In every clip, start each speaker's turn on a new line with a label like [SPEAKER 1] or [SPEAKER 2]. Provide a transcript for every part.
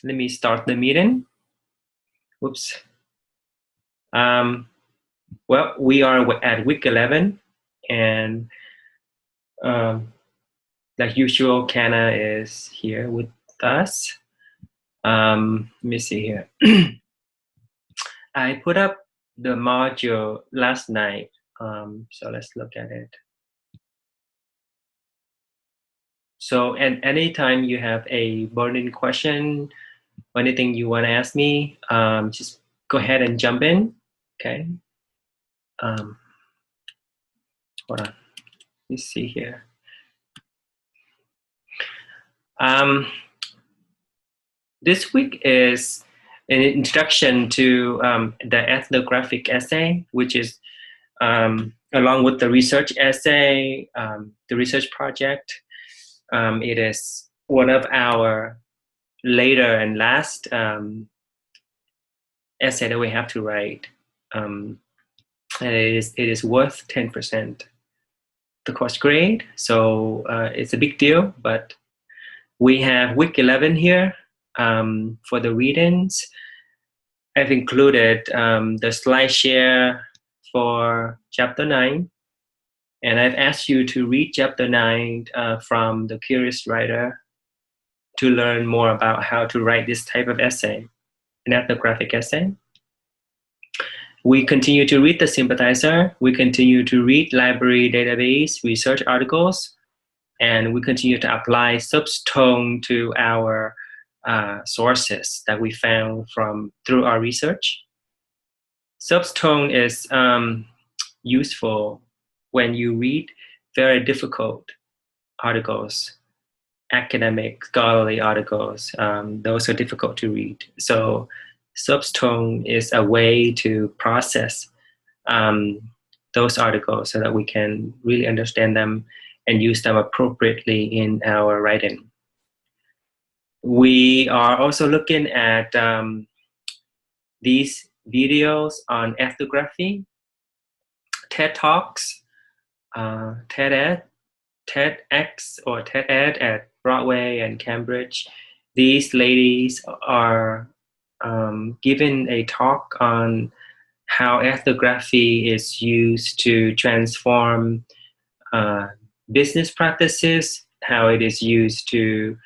[SPEAKER 1] Let me start the meeting. Whoops. Well, we are at week 11, and like usual, Kana is here with us. Let me see here. I put up the module last night, so let's look at it. So at any time you have a burning question or anything you want to ask me, just go ahead and jump in, okay? Hold on, let me see here. This week is an introduction to the ethnographic essay, which is along with the research essay, the research project. It is one of our later and last essay that we have to write. And it is worth 10% the course grade, so it's a big deal. But we have week 11 here. For the readings, I've included the slide share for chapter 9, and I've asked you to read chapter 9 from the Curious Writer to learn more about how to write this type of essay, an ethnographic essay. We continue to read the Sympathizer, we continue to read library database research articles, and we continue to apply subtone to our sources that we found through our research. Subtone is useful when you read very difficult articles, academic, scholarly articles. Those are difficult to read. So subtone is a way to process those articles so that we can really understand them and use them appropriately in our writing. We are also looking at these videos on ethnography, TED Talks, TEDx or TED at Broadway and Cambridge. These ladies are giving a talk on how ethnography is used to transform business practices, how it is used to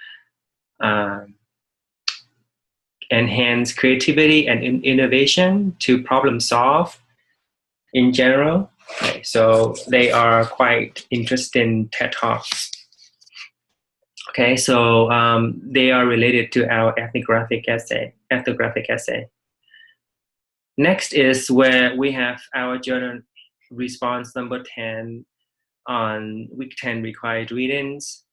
[SPEAKER 1] enhance creativity and innovation, to problem solve in general. Okay, so they are quite interesting TED Talks. Okay, so they are related to our ethnographic essay. Next is where we have our journal response number 10 on week 10 required readings.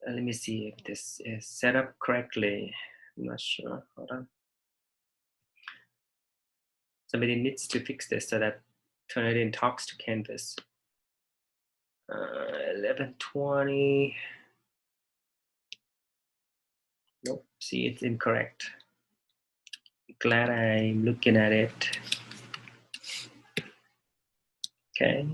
[SPEAKER 1] Let me see if this is set up correctly. I'm not sure. Hold on. Somebody needs to fix this so that Turnitin talks to Canvas. 11:20. Nope. See, it's incorrect. Glad I'm looking at it. Okay.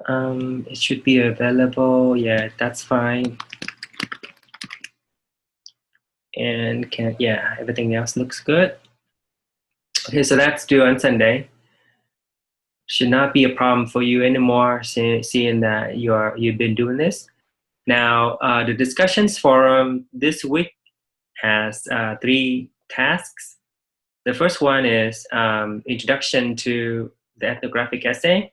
[SPEAKER 1] It should be available. Yeah, that's fine. And everything else looks good. Okay, so that's due on Sunday. Should not be a problem for you anymore, seeing that you've been doing this. Now, the discussions forum this week has 3 tasks. The first one is introduction to the ethnographic essay.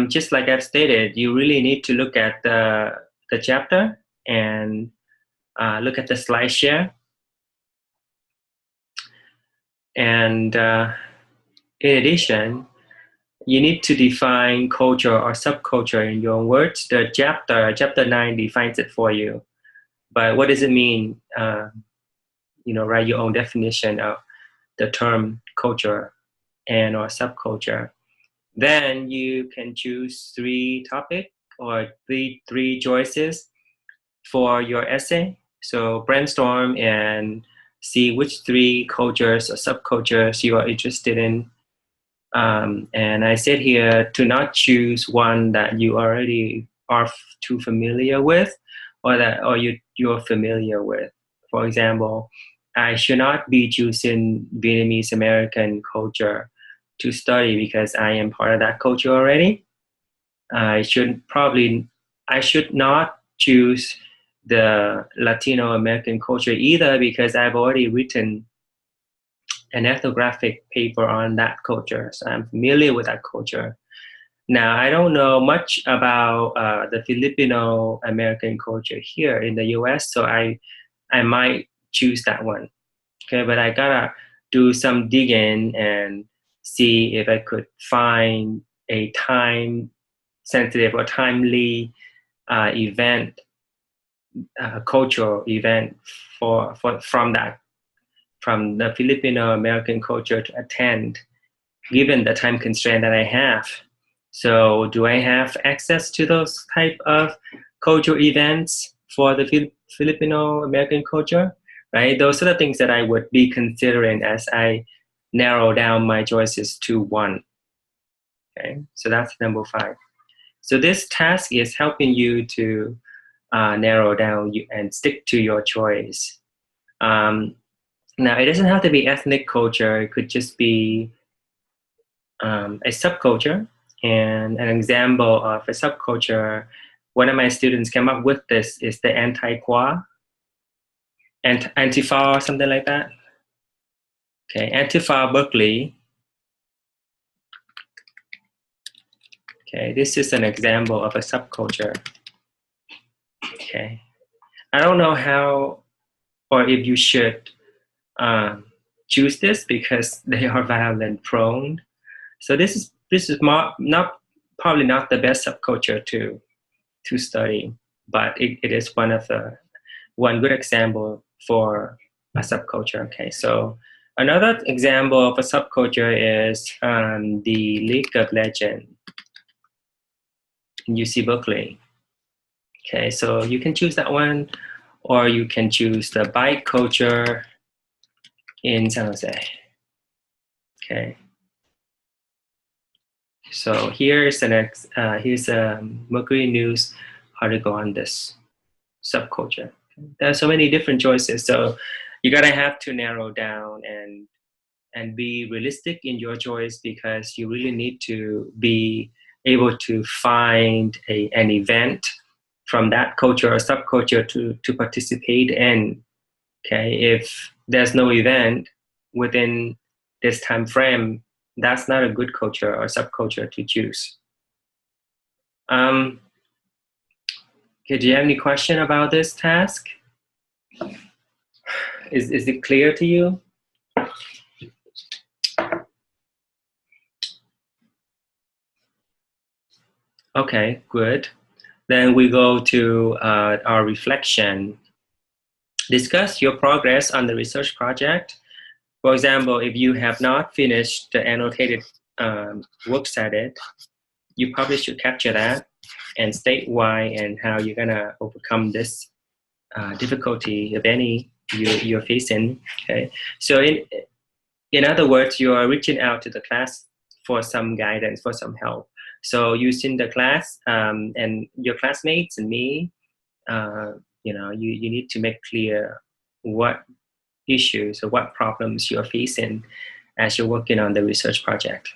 [SPEAKER 1] Just like I've stated, you really need to look at the chapter and look at the slide share. And in addition, you need to define culture or subculture in your own words. The chapter 9 defines it for you. But what does it mean? Write your own definition of the term culture and or subculture. Then you can choose 3 topics or three choices for your essay. So brainstorm and see which 3 cultures or subcultures you are interested in. And I said here to not choose one that you already are too familiar with, or that you're familiar with. For example, I should not be choosing Vietnamese American culture to study because I am part of that culture already. I should not choose the Latino American culture either because I've already written an ethnographic paper on that culture, so I'm familiar with that culture. Now, I don't know much about the Filipino American culture here in the US, so I might choose that one. Okay, but I gotta do some digging and see if I could find a time sensitive or timely event, cultural event from the Filipino American culture to attend, given the time constraint that I have. So do I have access to those type of cultural events for the Filipino American culture? Right? Those are the things that I would be considering as I narrow down my choices to one. Okay, so that's number 5. So this task is helping you to narrow down and stick to your choice. Now, it doesn't have to be ethnic culture. It could just be a subculture. And an example of a subculture, one of my students came up with this is the anti-qua, Antifa or something like that. Okay, Antifa Berkeley. Okay, this is an example of a subculture. Okay, I don't know how or if you should choose this because they are violent prone. So this is probably not the best subculture to study, but it is one good example for a subculture. Okay, so another example of a subculture is the League of Legends in UC Berkeley. Okay, so you can choose that one, or you can choose the bike culture in San Jose. Okay. So here's a Mercury News article on this subculture. There are so many different choices, so you gotta have to narrow down and be realistic in your choice because you really need to be able to find an event from that culture or subculture to participate in. Okay, if there's no event within this time frame, that's not a good culture or subculture to choose. Okay, do you have any question about this task? Is it clear to you? Okay, good. Then we go to our reflection. Discuss your progress on the research project. For example, if you have not finished the annotated work cited, you probably should capture that and state why and how you're gonna overcome this difficulty, if any, you're facing. Okay, so in other words, you are reaching out to the class for some guidance, for some help. So using the class and your classmates and me, you need to make clear what issues or what problems you're facing as you're working on the research project.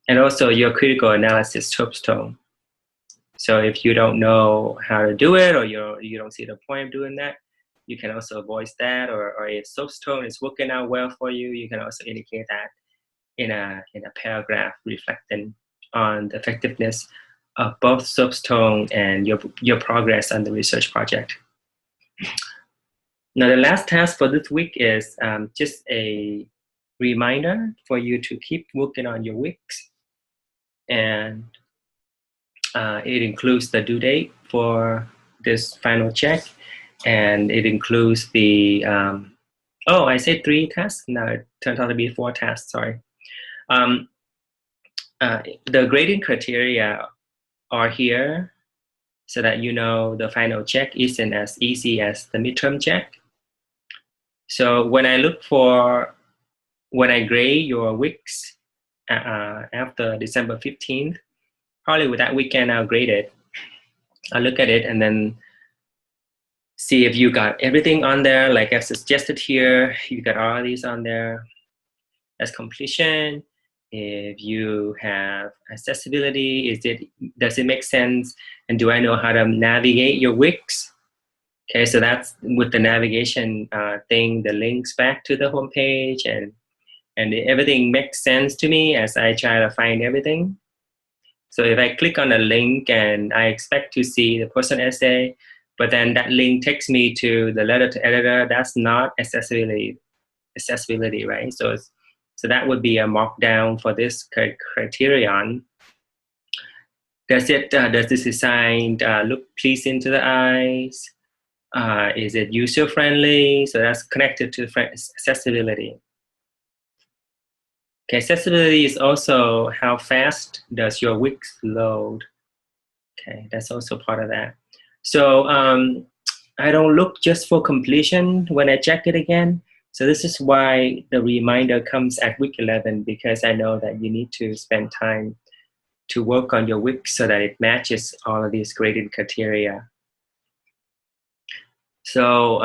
[SPEAKER 1] And also your critical analysis soapstone. So if you don't know how to do it or you don't see the point of doing that, you can also voice that, or if soapstone is working out well for you, you can also indicate that in a paragraph reflecting on the effectiveness of both soapstone and your progress on the research project. Now the last task for this week is just a reminder for you to keep working on your weeks, and it includes the due date for this final check, and it includes the I said 3 tasks. No, it turns out to be 4 tasks. Sorry. The grading criteria are here so that you know the final check isn't as easy as the midterm check. So when I grade your weeks, after December 15th. Probably with that weekend, I'll grade it. I'll look at it and then see if you got everything on there, like I've suggested here. You got all these on there as completion. If you have accessibility, does it make sense? And do I know how to navigate your wicks? Okay, so that's with the navigation thing, the links back to the homepage, and everything makes sense to me as I try to find everything. So if I click on a link and I expect to see the personal essay, but then that link takes me to the letter to editor, that's not accessibility, right? So that would be a markdown for this criterion. Does this design look pleasing to the eyes? Is it user friendly? So that's connected to accessibility. Okay, accessibility is also how fast does your wix load. Okay, that's also part of that. So I don't look just for completion when I check it again. So this is why the reminder comes at week 11, because I know that you need to spend time to work on your wix so that it matches all of these grading criteria. So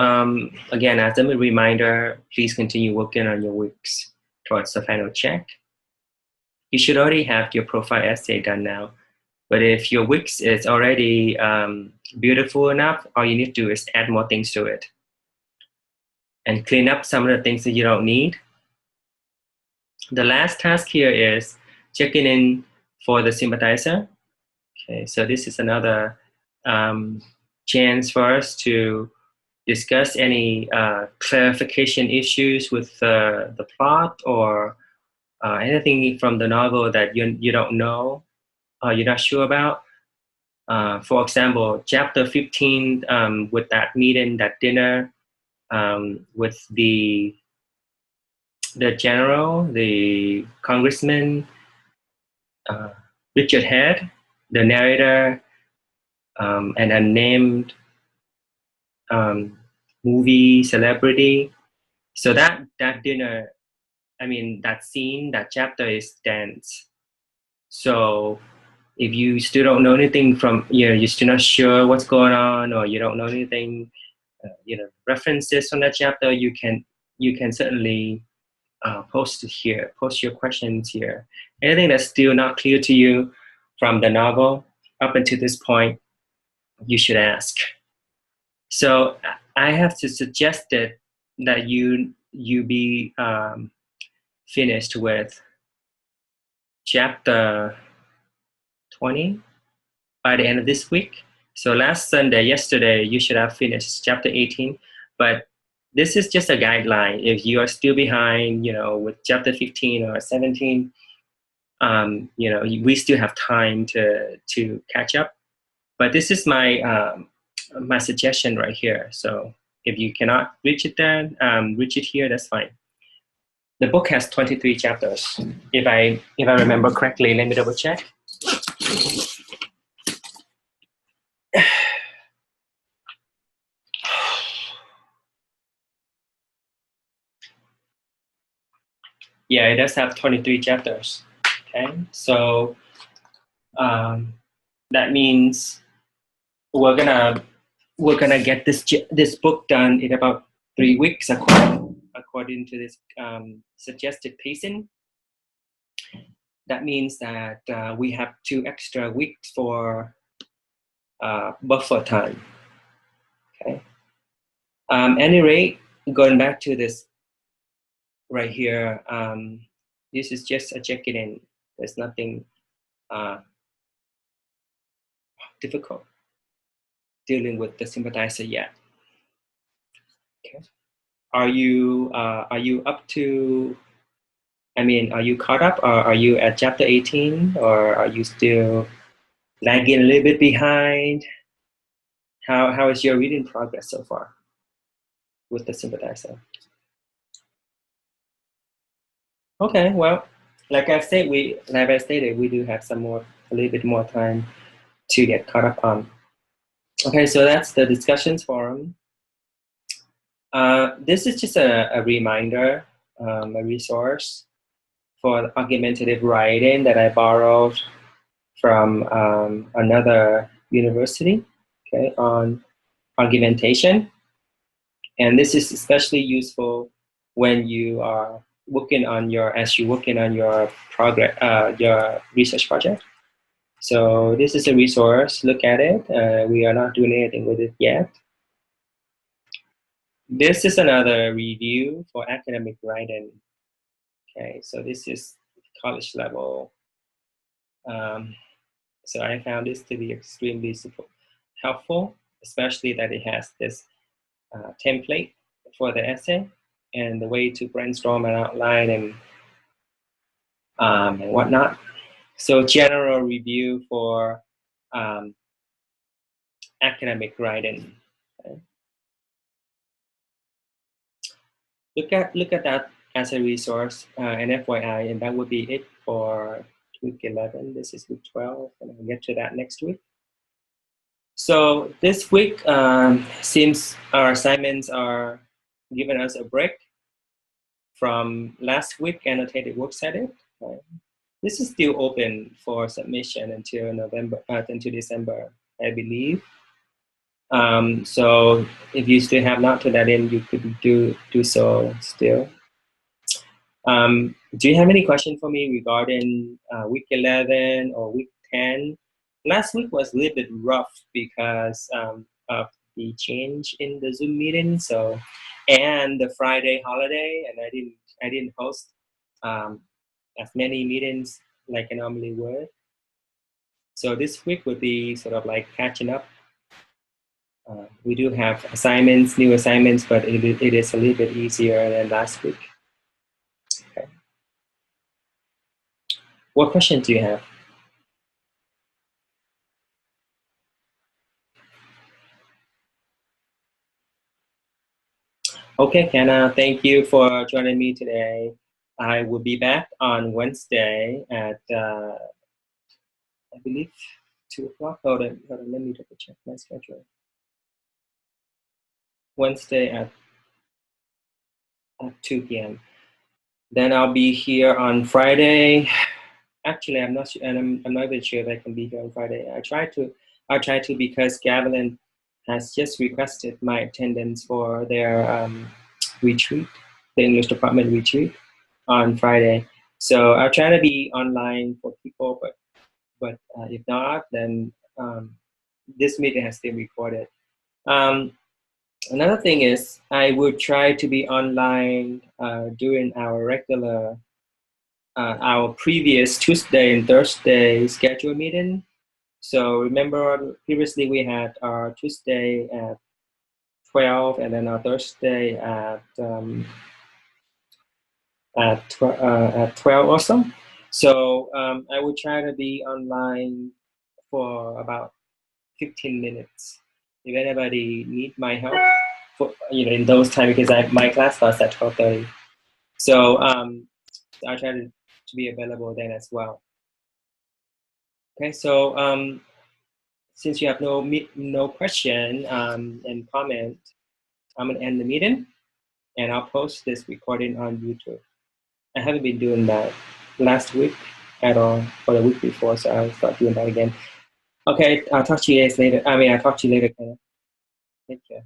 [SPEAKER 1] again, as a reminder, please continue working on your wix towards the final check. You should already have your profile essay done now. But if your wix is already beautiful enough, all you need to do is add more things to it and clean up some of the things that you don't need. The last task here is checking in for the sympathizer. Okay, so this is another chance for us to discuss any clarification issues with the plot or anything from the novel that you don't know or you're not sure about. For example, chapter 15 with that meeting, that dinner with the general, the congressman, Richard Head, the narrator, an unnamed movie celebrity. So that dinner, I mean, that scene, that chapter is dense. So if you still don't know anything from, you're still not sure what's going on, or you don't know anything, references from that chapter, you can certainly post your questions here. Anything that's still not clear to you from the novel up until this point, you should ask. So I have to suggest that you be finished with chapter 20 by the end of this week. So yesterday, you should have finished chapter 18, but this is just a guideline. If you are still behind, with chapter 15 or 17, we still have time to catch up. But this is my my suggestion right here. So if you cannot reach it then, reach it here, that's fine. The book has 23 chapters. If I remember correctly, let me double check. Yeah, it does have 23 chapters. Okay, so that means we're gonna get this book done in about 3 weeks according to this suggested pacing. That means that we have 2 extra weeks for buffer time. Okay. Any rate, going back to this right here, this is just a check-in. There's nothing difficult dealing with the sympathizer yet. Okay. Are you up to? I mean, are you caught up, or are you at chapter 18, or are you still lagging a little bit behind? How is your reading progress so far with the sympathizer? Okay, well, like I stated, we do have a little bit more time to get caught up on. Okay, so that's the discussions forum. This is just a reminder, a resource. for the argumentative writing that I borrowed from another university, okay, on argumentation. And this is especially useful when you are working on your, as you're working on your your research project. So this is a resource, look at it. We are not doing anything with it yet. This is another review for academic writing. Okay, so this is college level. So I found this to be extremely helpful, especially that it has this template for the essay and the way to brainstorm and outline and whatnot. So general review for academic writing. Okay. Look at that as a resource, and FYI, and that would be it for week 11. This is week 12, and I'll get to that next week. So this week, since our assignments are giving us a break from last week annotated works edit, this is still open for submission until until December, I believe. So if you still have not turned that in, you could do so still. Do you have any question for me regarding week 11 or week 10? Last week was a little bit rough because of the change in the Zoom meeting, so, and the Friday holiday, and I didn't host as many meetings like I normally would. So this week would be sort of like catching up. We do have assignments, new assignments, but it is a little bit easier than last week. Okay. What questions do you have? Okay, Kenna, thank you for joining me today. I will be back on Wednesday at, I believe, 2 o'clock. Hold on, let me double check my schedule. Wednesday at 2 p.m. Then I'll be here on Friday. Actually, I'm not sure, and I'm not even sure if I can be here on Friday. I'll try to because Gavilan has just requested my attendance for their retreat, the English department retreat on Friday. So I'll try to be online for people, but if not, then this meeting has been recorded. Another thing is I would try to be online during our regular, our previous Tuesday and Thursday scheduled meeting. So remember, previously we had our Tuesday at 12 and then our Thursday at 12 also. So I will try to be online for about 15 minutes. If anybody need my help, for, in those times, because my class starts at 12:30. So I'll try to be available then as well. Okay, so since you have no question and comment, I'm gonna end the meeting, and I'll post this recording on YouTube. I haven't been doing that last week at all, or the week before, so I'll start doing that again. Okay, I'll talk to you guys later. I'll talk to you later, Kenneth. Take care.